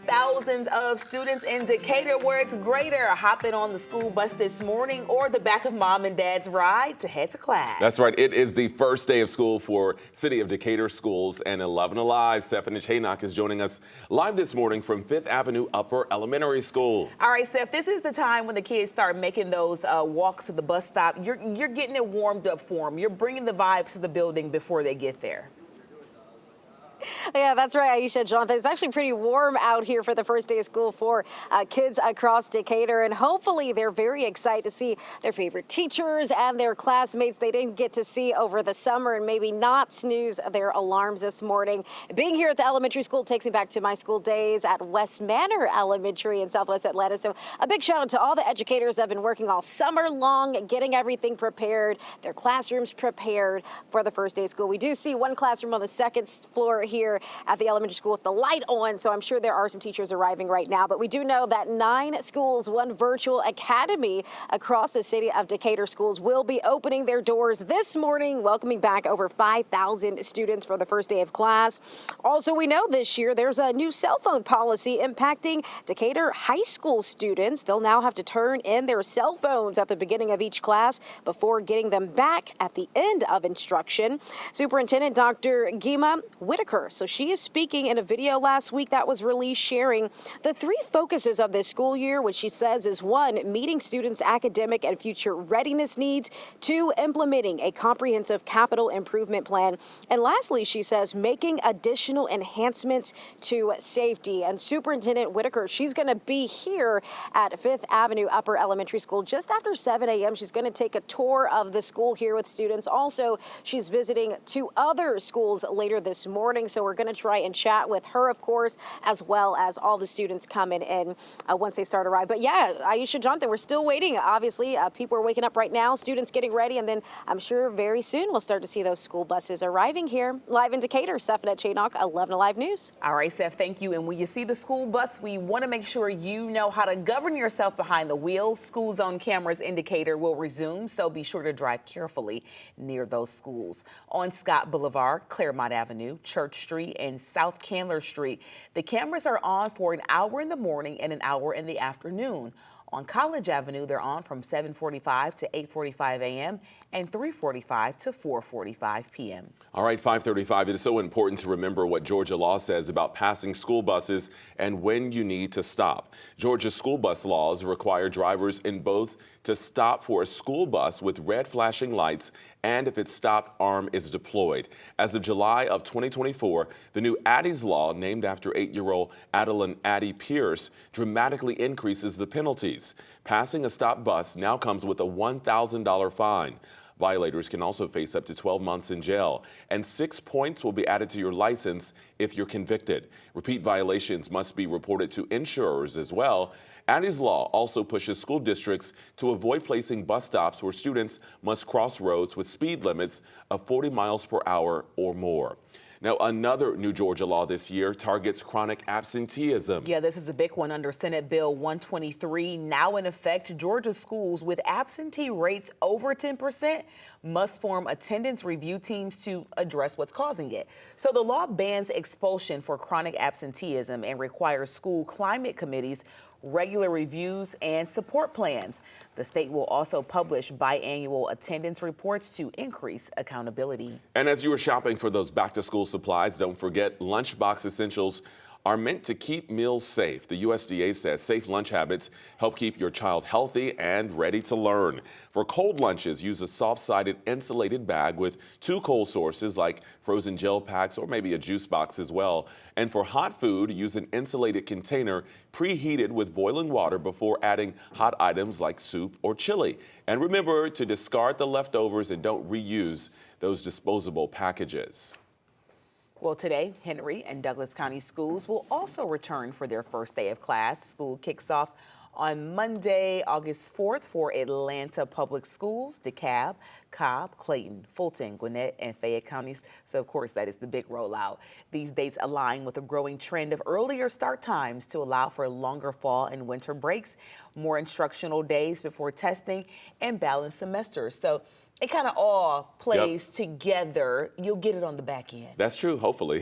Thousands of students in Decatur, where it's greater, hopping on the school bus this morning or the back of mom and dad's ride to head to class. That's right. It is the first day of school for City of Decatur schools, and 11 Alive, Stephanie Chaynock is joining us live this morning from 5th Avenue Upper Elementary School. All right, Steph, this is the time when the kids start making those walks to the bus stop. You're getting it warmed up for them. You're bringing the vibes to the building before they get there. Yeah, that's right, Aisha, Jonathan. It's actually pretty warm out here for the first day of school for kids across Decatur, and hopefully they're very excited to see their favorite teachers and their classmates they didn't get to see over the summer and maybe not snooze their alarms this morning. Being here at the elementary school takes me back to my school days at West Manor Elementary in Southwest Atlanta. So a big shout out to all the educators that have been working all summer long, getting everything prepared, their classrooms prepared for the first day of school. We do see one classroom on the second floor here at the elementary school with the light on, so I'm sure there are some teachers arriving right now. But we do know that 9 schools, 1 virtual academy across the City of Decatur schools will be opening their doors this morning, welcoming back over 5,000 students for the first day of class. Also, we know this year there's a new cell phone policy impacting Decatur high school students. They'll now have to turn in their cell phones at the beginning of each class before getting them back at the end of instruction. Superintendent Dr. Gima Whitaker, so she is speaking in a video last week that was released sharing the 3 focuses of this school year, which she says is 1, meeting students' academic and future readiness needs, 2, implementing a comprehensive capital improvement plan, and lastly, she says, making additional enhancements to safety. And Superintendent Whitaker, she's going to be here at 5th Avenue Upper Elementary School just after 7 a.m. She's going to take a tour of the school here with students. Also, she's visiting 2 other schools later this morning, so we're going to try and chat with her, of course, as well as all the students coming in once they start arriving. But yeah, Aisha, Jonathan, we're still waiting. Obviously, people are waking up right now, students getting ready, and then I'm sure very soon we'll start to see those school buses arriving here. Live in Decatur, Stephanie Chaynock, 11 Alive News. All right, Steph, thank you. And when you see the school bus, we want to make sure you know how to govern yourself behind the wheel. School zone cameras indicator will resume, so be sure to drive carefully near those schools. On Scott Boulevard, Claremont Avenue, Church Street, and South Candler Street, the cameras are on for an hour in the morning and an hour in the afternoon. On College Avenue, they're on from 7:45 to 8:45 a.m. and 3:45 to 4:45 p.m. All right, 5:35. It is so important to remember what Georgia law says about passing school buses and when you need to stop. Georgia school bus laws require drivers in both to stop for a school bus with red flashing lights and if it's stopped, arm is deployed. As of July of 2024, the new Addie's Law, named after 8-year-old Adeline Addie Pierce, dramatically increases the penalties. Passing a stopped bus now comes with a $1,000 fine. Violators can also face up to 12 months in jail, and 6 points will be added to your license if you're convicted. Repeat violations must be reported to insurers as well. Addie's Law also pushes school districts to avoid placing bus stops where students must cross roads with speed limits of 40 miles per hour or more. Now, another new Georgia law this year targets chronic absenteeism. Yeah, this is a big one under Senate Bill 123. Now in effect, Georgia schools with absentee rates over 10% must form attendance review teams to address what's causing it. So the law bans expulsion for chronic absenteeism and requires school climate committees regular reviews and support plans. The state will also publish biannual attendance reports to increase accountability. And as you are shopping for those back-to-school supplies, don't forget lunchbox essentials are meant to keep meals safe. The USDA says safe lunch habits help keep your child healthy and ready to learn. For cold lunches, use a soft-sided insulated bag with 2 cold sources like frozen gel packs or maybe a juice box as well. And for hot food, use an insulated container preheated with boiling water before adding hot items like soup or chili. And remember to discard the leftovers and don't reuse those disposable packages. Well, today, Henry and Douglas County schools will also return for their first day of class. School kicks off on Monday, August 4th for Atlanta Public Schools, DeKalb, Cobb, Clayton, Fulton, Gwinnett, and Fayette counties. So, of course, that is the big rollout. These dates align with a growing trend of earlier start times to allow for longer fall and winter breaks, more instructional days before testing, and balanced semesters. So it kind of all plays together. You'll get it on the back end. That's true, hopefully.